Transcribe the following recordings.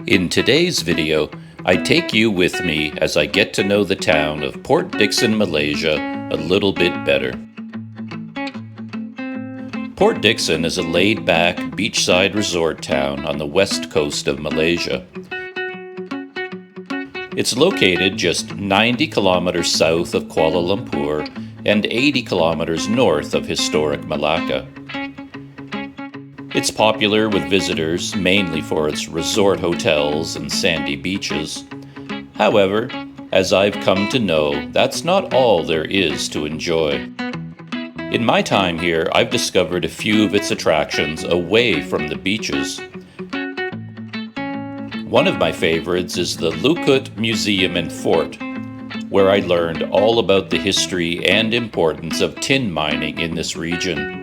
In today's video, I take you with me as I get to know the town of Port Dickson, Malaysia a little bit better. Port Dickson is a laid-back, beachside resort town on the west coast of Malaysia. It's located just 90 kilometers south of Kuala Lumpur and 80 kilometers north of historic Malacca. It's popular with visitors mainly for its resort hotels and sandy beaches. However, as I've come to know, that's not all there is to enjoy. In my time here, I've discovered a few of its attractions away from the beaches. One of my favorites is the Loog Museum and Fort, where I learned all about the history and importance of tin mining in this region.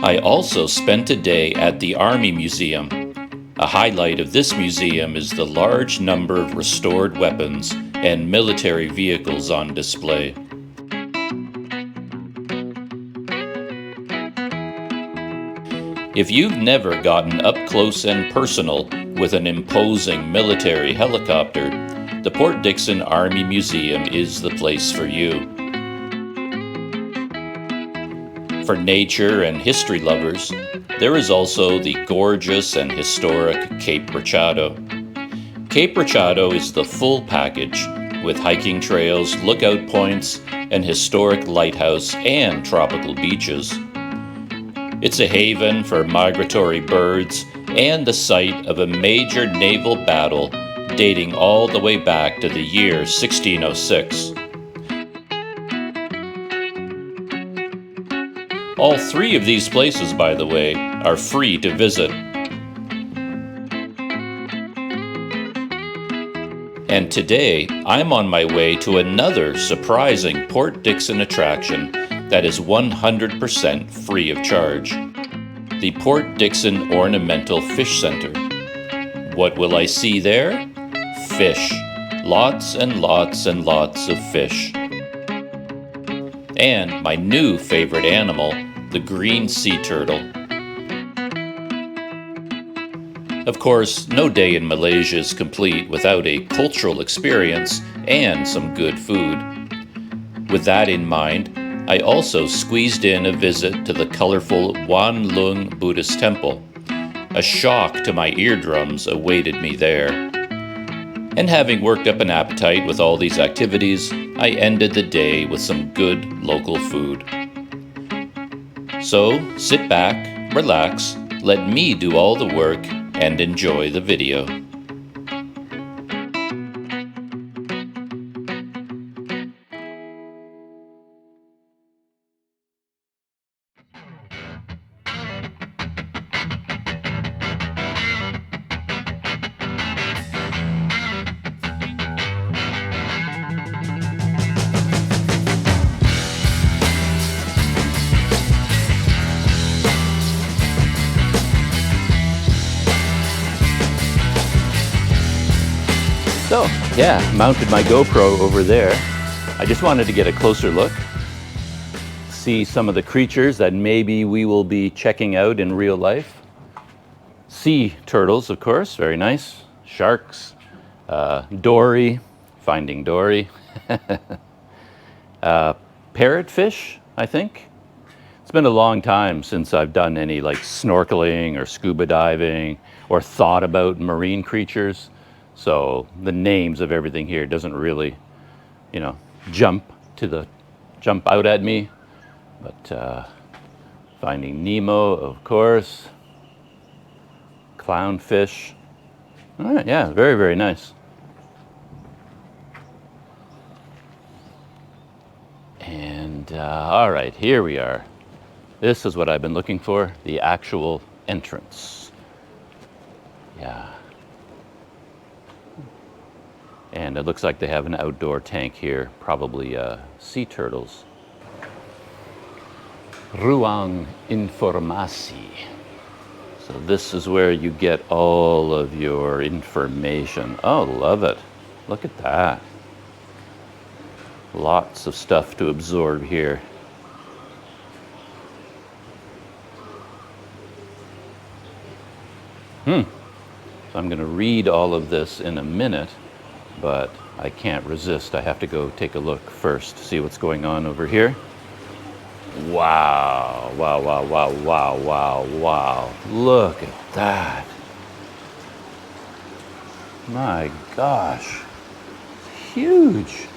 I also spent a day at the Army Museum. A highlight of this museum is the large number of restored weapons and military vehicles on display. If you've never gotten up close and personal with an imposing military helicopter, the Port Dickson Army Museum is the place for you. For nature and history lovers, there is also the gorgeous and historic Cape Rachado. Cape Rachado is the full package, with hiking trails, lookout points, an historic lighthouse, and tropical beaches. It's a haven for migratory birds and the site of a major naval battle dating all the way back to the year 1606. All three of these places, by the way, are free to visit. And today, I'm on my way to another surprising Port Dickson attraction that is 100% free of charge. The Port Dickson Ornamental Fish Center. What will I see there? Fish. Lots and lots and lots of fish. And my new favorite animal, the green sea turtle. Of course, no day in Malaysia is complete without a cultural experience and some good food. With that in mind, I also squeezed in a visit to the colorful Wan Lung Buddhist temple. A shock to my eardrums awaited me there. And having worked up an appetite with all these activities, I ended the day with some good local food. So, sit back, relax, let me do all the work, and enjoy the video. So, yeah, mounted my GoPro over there. I just wanted to get a closer look, see some of the creatures that maybe we will be checking out in real life. Sea turtles, of course, very nice. Sharks, dory, finding dory. Parrotfish, I think. It's been a long time since I've done any like snorkeling or scuba diving or thought about marine creatures. So the names of everything here doesn't really, jump out at me. But Finding Nemo, of course. Clownfish. All right, yeah, very, very nice. And all right, here we are. This is what I've been looking for, the actual entrance. Yeah. And it looks like they have an outdoor tank here, probably sea turtles. Ruang Informasi. So this is where you get all of your information. Oh, love it. Look at that. Lots of stuff to absorb here. So I'm going to read all of this in a minute, but I can't resist. I have to go take a look first, see what's going on over here. Wow, wow, wow, wow, wow, wow, wow. Look at that. My gosh. Huge.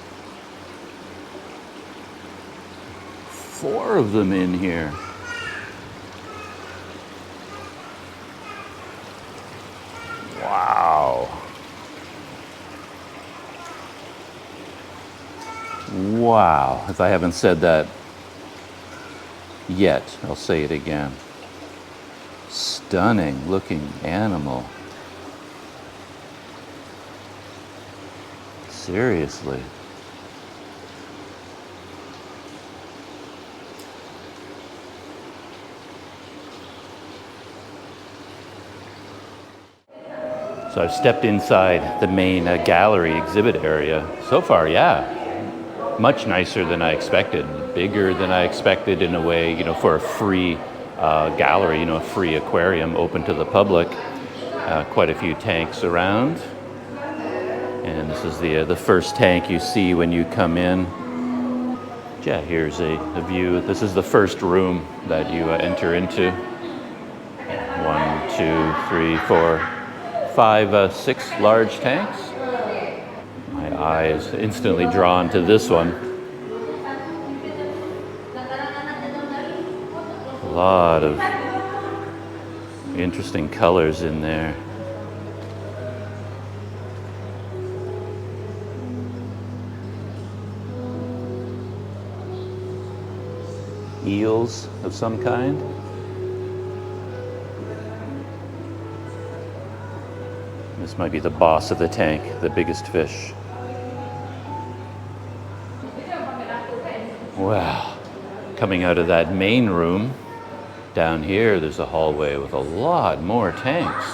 4 of them in here. Wow. Wow. If I haven't said that yet, I'll say it again. Stunning looking animal. Seriously. So I've stepped inside the main gallery exhibit area. So far, yeah, much nicer than I expected. Bigger than I expected in a way, you know, for a free gallery, you know, a free aquarium open to the public. Quite a few tanks around. And this is the first tank you see when you come in. Yeah, here's a view. This is the first room that you enter into. 1, 2, 3, 4, 5, 6 large tanks. My eye is instantly drawn to this one. A lot of interesting colors in there. Eels of some kind. This might be the boss of the tank, the biggest fish. Wow. Coming out of that main room, down here there's a hallway with a lot more tanks.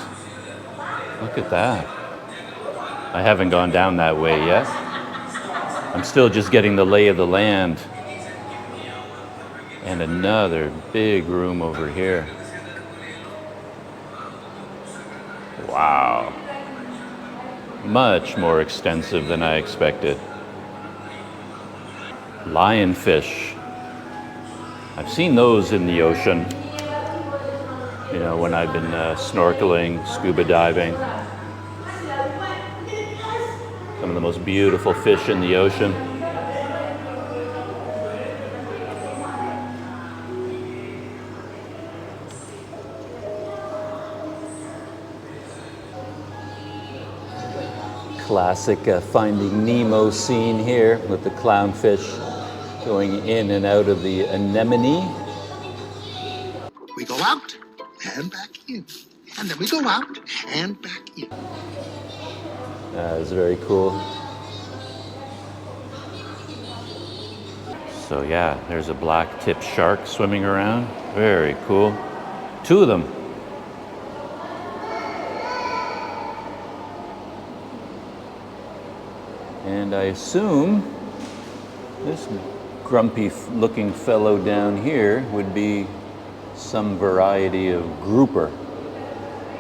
Look at that. I haven't gone down that way yet. I'm still just getting the lay of the land. And another big room over here. Wow. Much more extensive than I expected. Lionfish. I've seen those in the ocean, you know, when I've been snorkeling, scuba diving. Some of the most beautiful fish in the ocean. Classic Finding Nemo scene here with the clownfish going in and out of the anemone. We go out and back in, and then we go out and back in. That is very cool. So yeah, there's a black-tipped shark swimming around. Very cool. 2 of them. And I assume this grumpy looking fellow down here would be some variety of grouper.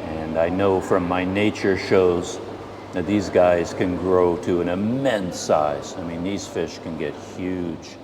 And I know from my nature shows that these guys can grow to an immense size. I mean, these fish can get huge.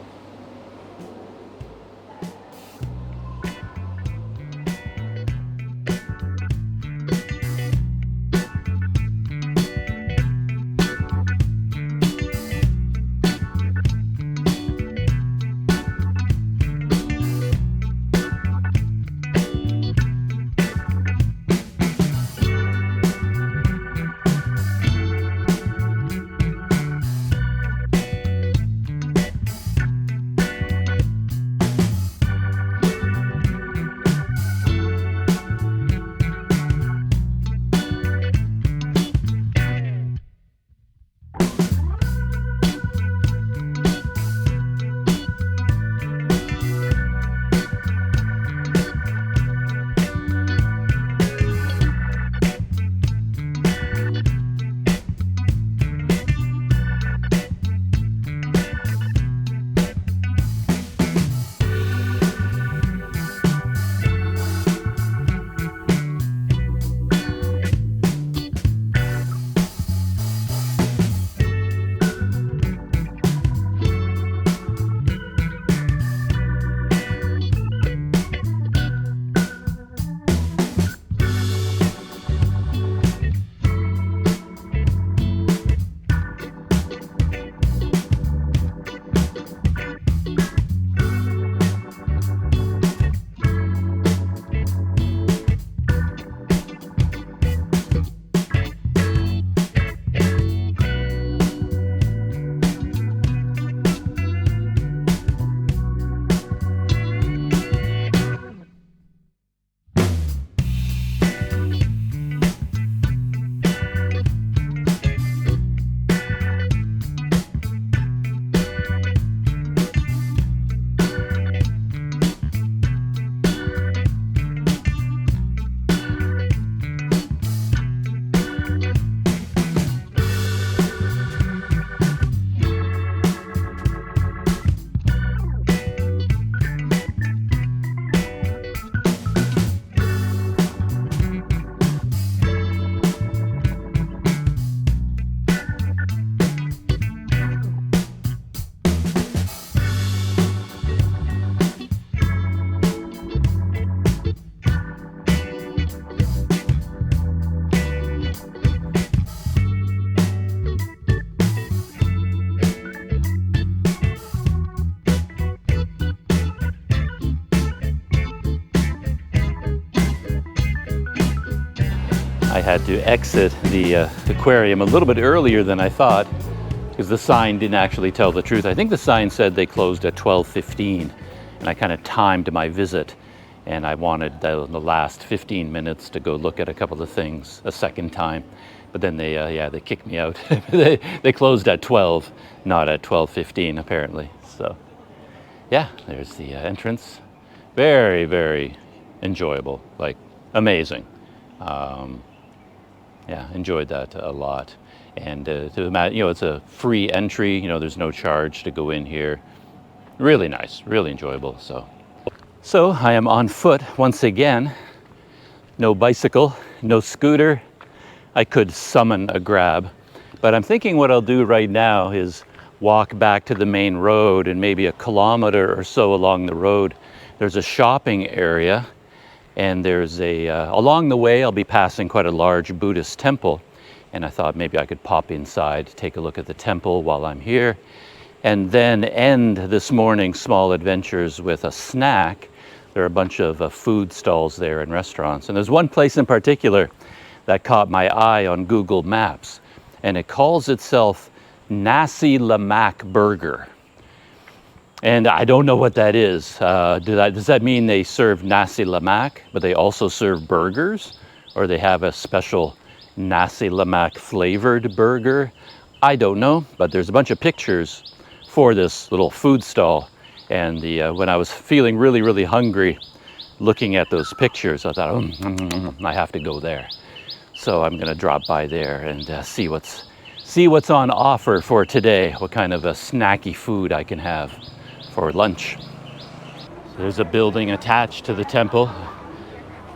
I had to exit the aquarium a little bit earlier than I thought because the sign didn't actually tell the truth. I think the sign said they closed at 12:15, and I kind of timed my visit, and I wanted the last 15 minutes to go look at a couple of things a second time. But then they kicked me out. they closed at 12, not at 12:15 apparently. So yeah, there's the entrance. Very, very enjoyable, like amazing. Yeah, enjoyed that a lot. And to imagine, you know, it's a free entry. You know, there's no charge to go in here. Really nice, really enjoyable. So I am on foot once again. No bicycle, no scooter. I could summon a grab, but I'm thinking what I'll do right now is walk back to the main road, and maybe a kilometer or so along the road, there's a shopping area. And there's along the way, I'll be passing quite a large Buddhist temple. And I thought maybe I could pop inside, take a look at the temple while I'm here, and then end this morning's small adventures with a snack. There are a bunch of food stalls there and restaurants. And there's one place in particular that caught my eye on Google Maps. And it calls itself Nasi Lemak Burger. And I don't know what that is. Does that mean they serve Nasi Lemak, but they also serve burgers? Or they have a special Nasi Lemak flavored burger? I don't know, but there's a bunch of pictures for this little food stall. And when I was feeling really, really hungry, looking at those pictures, I thought, I have to go there. So I'm gonna drop by there and see what's on offer for today, what kind of a snacky food I can have for lunch. So there's a building attached to the temple,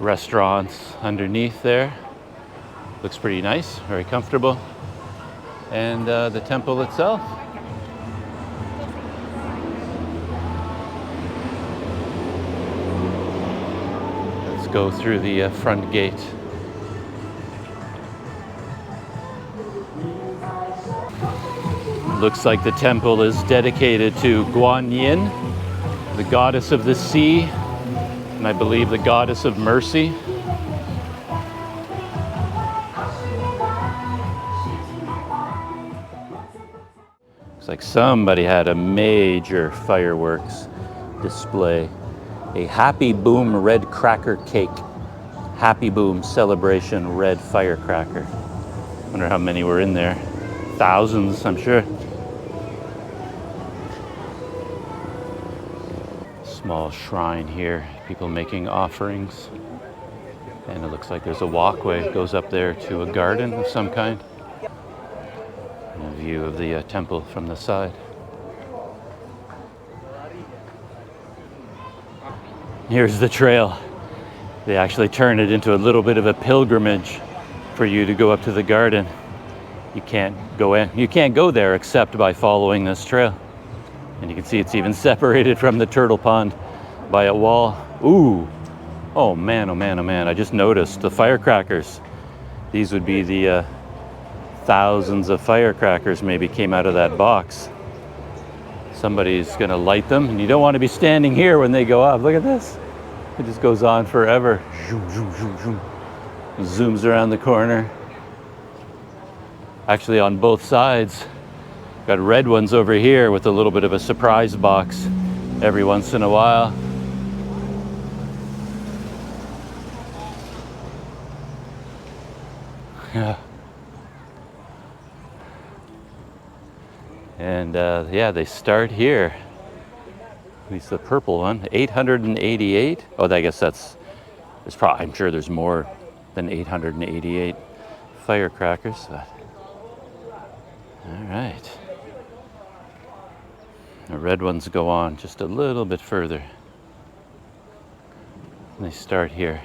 restaurants underneath there. Looks pretty nice, very comfortable. And the temple itself. Let's go through the front gate. Looks like the temple is dedicated to Guan Yin, the goddess of the sea, and I believe the goddess of mercy. Looks like somebody had a major fireworks display. A Happy Boom red cracker cake. Happy Boom celebration red firecracker. Wonder how many were in there. Thousands, I'm sure. Small shrine here, people making offerings. And it looks like there's a walkway that goes up there to a garden of some kind. And a view of the temple from the side. Here's the trail. They actually turn it into a little bit of a pilgrimage for you to go up to the garden. You can't go there except by following this trail. And you can see it's even separated from the turtle pond by a wall. Ooh, oh man, oh man, oh man. I just noticed the firecrackers. These would be the thousands of firecrackers maybe came out of that box. Somebody's gonna light them, and you don't want to be standing here when they go off. Look at this. It just goes on forever. Zoom, zoom, zoom, zoom. Zooms around the corner. Actually on both sides. Got red ones over here with a little bit of a surprise box every once in a while. Yeah. And yeah, they start here. At least the purple one, 888. Oh, I guess I'm sure there's more than 888 firecrackers. But. All right. The red ones go on just a little bit further. They start here.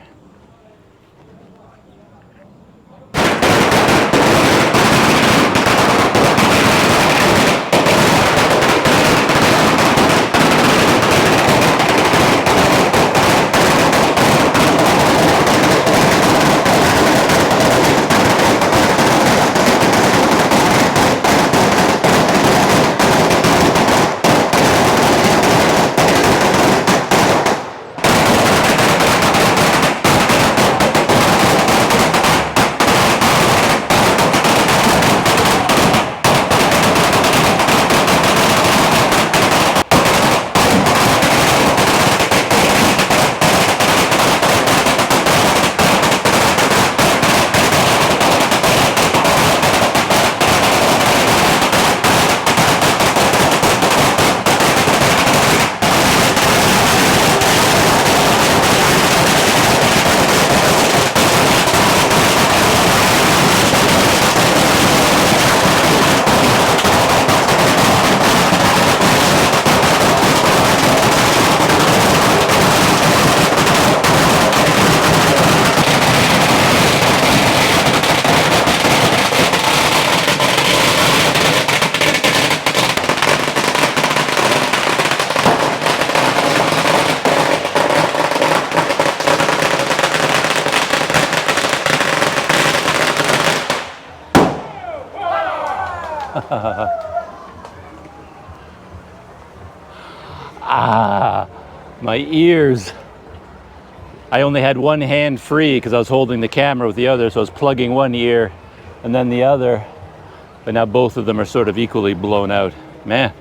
Ah, my ears. I only had one hand free because I was holding the camera with the other, so I was plugging one ear and then the other. But now both of them are sort of equally blown out. Man.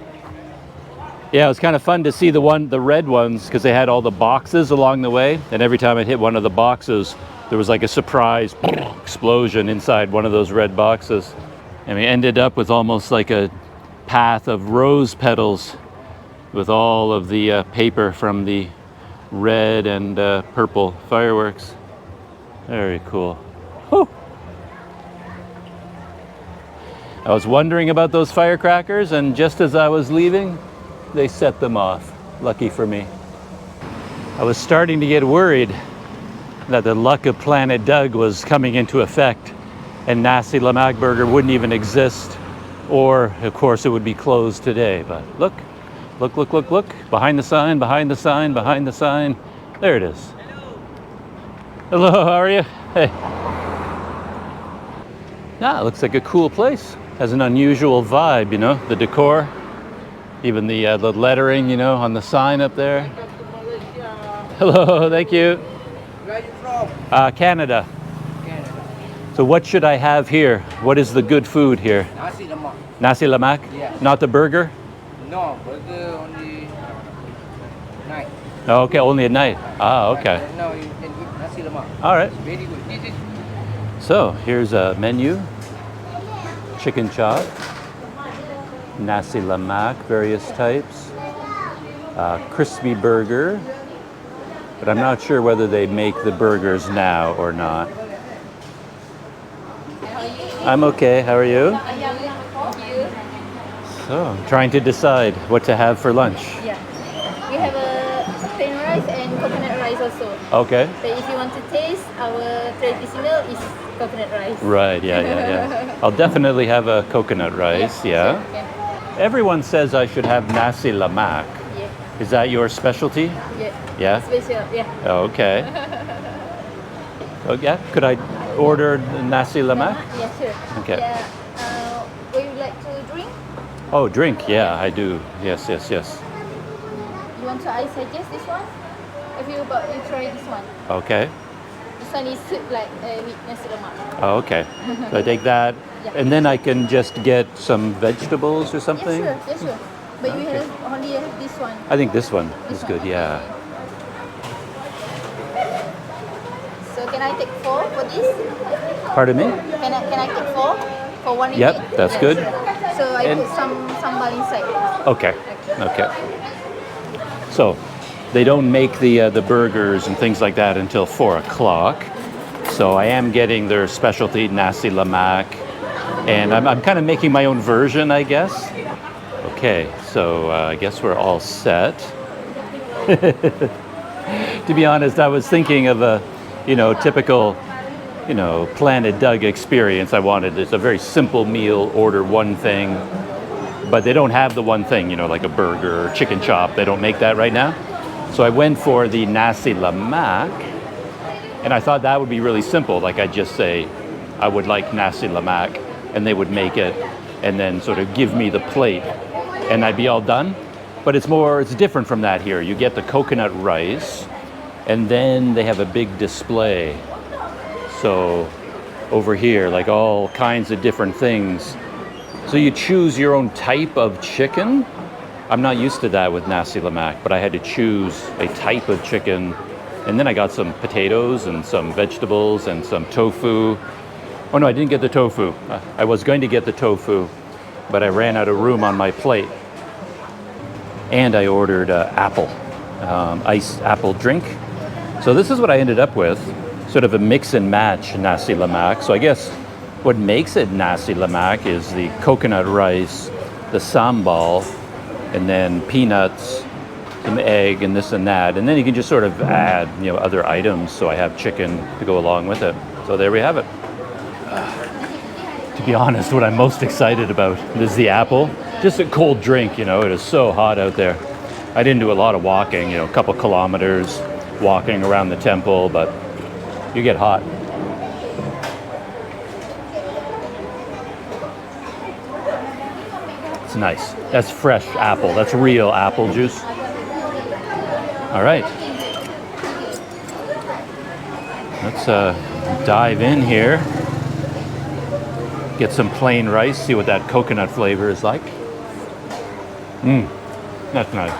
Yeah, it was kind of fun to see the red ones, because they had all the boxes along the way, and every time it hit one of the boxes, there was like a surprise explosion inside one of those red boxes. And we ended up with almost like a path of rose petals with all of the paper from the red and purple fireworks. Very cool. Whew. I was wondering about those firecrackers, and just as I was leaving, they set them off. Lucky for me. I was starting to get worried that the luck of Planet Doug was coming into effect and Nasi Lemak burger wouldn't even exist, or of course it would be closed today. But look, look, look, look, look. Behind the sign, behind the sign, behind the sign. There it is. Hello, how are you? Hey. Yeah, it looks like a cool place. Has an unusual vibe, you know, the decor. Even the lettering, you know, on the sign up there. Hello, thank you. Where are you from? Canada. Canada. So what should I have here? What is the good food here? Nasi lemak. Nasi lemak? Yeah. Not the burger? No, burger only night. Oh, okay, only at night. Ah, okay. Right now you can eat nasi lemak. All right. Very good. This is So here's a menu. Chicken chop. Nasi lemak, various types. Crispy burger. But I'm not sure whether they make the burgers now or not. I'm okay, how are you? So, I'm trying to decide what to have for lunch. Yeah. We have a plain rice and coconut rice also. Okay. But if you want to taste, our traditional is coconut rice. Right, yeah. I'll definitely have a coconut rice, yeah. Sure, yeah. Everyone says I should have nasi lemak. Yeah. Is that your specialty? Yeah. Yeah? Special, yeah. Oh, okay. Oh, yeah? Could I order nasi lemak? Yeah, sure. Okay. Yeah. Would you like to drink? Oh, drink. Yeah, I do. Yes. You want to, I suggest this one? If you try this one. Okay. This one is soup like with nasi lemak. Oh, okay. So I take that, Yeah. and then I can just get some vegetables or something? Yes, sure. But you Okay. only have this one. I think this one This is one, good, okay. yeah. So can I take 4 for this? Pardon me? Can I take 4 for one Yep, ringgit? that's Yeah, good. sure. So I And- put some sambal inside. Okay. So they don't make the burgers and things like that until 4 o'clock. So I am getting their specialty nasi lemak, and I'm kind of making my own version, I guess. Okay, so I guess we're all set. To be honest, I was thinking of a, typical, Planet Doug experience. I wanted it's a very simple meal, order one thing, but they don't have the one thing, like a burger or chicken chop. They don't make that right now. So I went for the nasi lemak, and I thought that would be really simple. Like I'd just say, I would like nasi lemak, and they would make it, and then sort of give me the plate, and I'd be all done. But it's different from that here. You get the coconut rice, and then they have a big display. So over here, like all kinds of different things. So you choose your own type of chicken. I'm not used to that with nasi lemak, but I had to choose a type of chicken. And then I got some potatoes and some vegetables and some tofu. Oh no, I didn't get the tofu. I was going to get the tofu, but I ran out of room on my plate. And I ordered iced apple drink. So this is what I ended up with, sort of a mix and match nasi lemak. So I guess what makes it nasi lemak is the coconut rice, the sambal, and then peanuts, some egg, and this and that. And then you can just sort of add, other items. So I have chicken to go along with it. So there we have it. To be honest, what I'm most excited about is the apple. Just a cold drink, it is so hot out there. I didn't do a lot of walking, a couple kilometers walking around the temple, but you get hot. nice. That's fresh apple. That's real apple juice. All right. Let's dive in here. Get some plain rice, see what that coconut flavor is like. That's nice.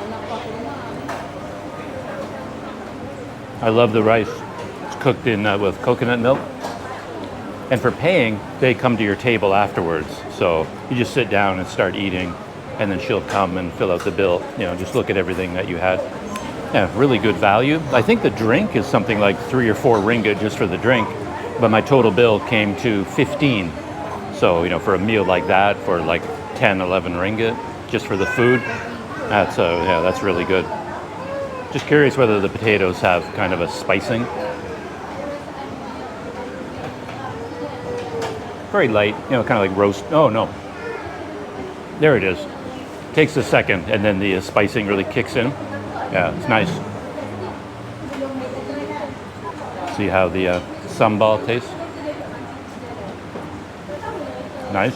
I love the rice. It's cooked in with coconut milk. And for paying, they come to your table afterwards. So you just sit down and start eating, and then she'll come and fill out the bill. You know, just look at everything that you had. Yeah, really good value. I think the drink is something like 3 or 4 ringgit just for the drink, but my total bill came to 15. So, you know, for a meal like that, for like 10, 11 ringgit, just for the food, that's really good. Just curious whether the potatoes have kind of a spicing. Very light, you know, kind of like roast. Oh, no. There it is. Takes a second, and then the spicing really kicks in. Yeah, it's nice. See how the sambal tastes? Nice.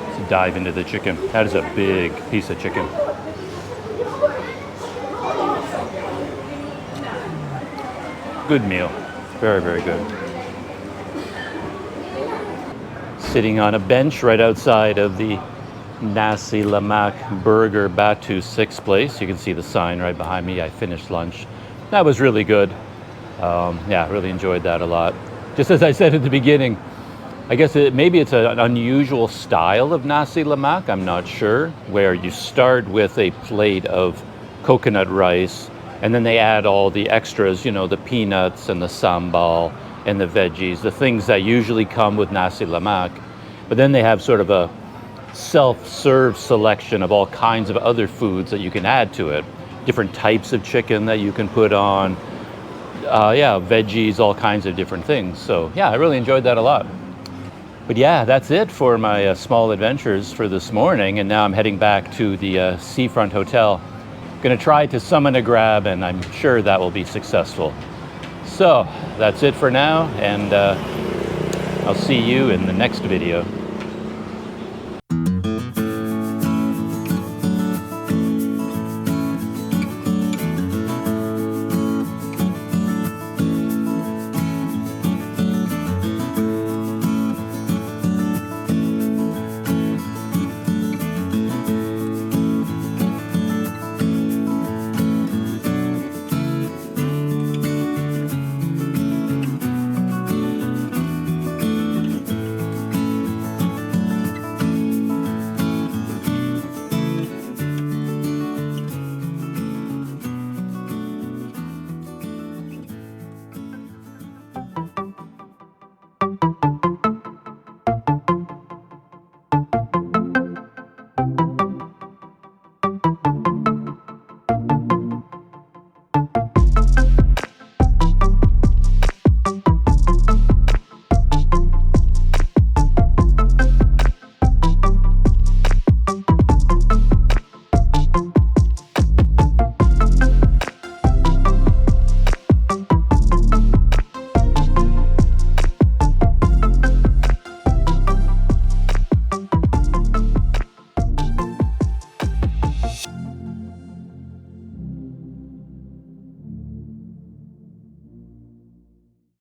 Let's dive into the chicken. That is a big piece of chicken. Good meal. Very, very good. Sitting on a bench right outside of the Nasi Lemak Burger Batu 6 place. You can see the sign right behind me. I finished lunch. That was really good. Yeah, really enjoyed that a lot. Just as I said at the beginning, I guess maybe it's an unusual style of Nasi Lemak, I'm not sure, where you start with a plate of coconut rice, and then they add all the extras, you know, the peanuts and the sambal and the veggies, the things that usually come with Nasi Lemak. But then they have sort of a self-serve selection of all kinds of other foods that you can add to it. Different types of chicken that you can put on. Yeah, veggies, all kinds of different things. So yeah, I really enjoyed that a lot. But yeah, that's it for my small adventures for this morning. And now I'm heading back to the Seafront Hotel. Gonna try to summon a grab, and I'm sure that will be successful. So that's it for now, and I'll see you in the next video.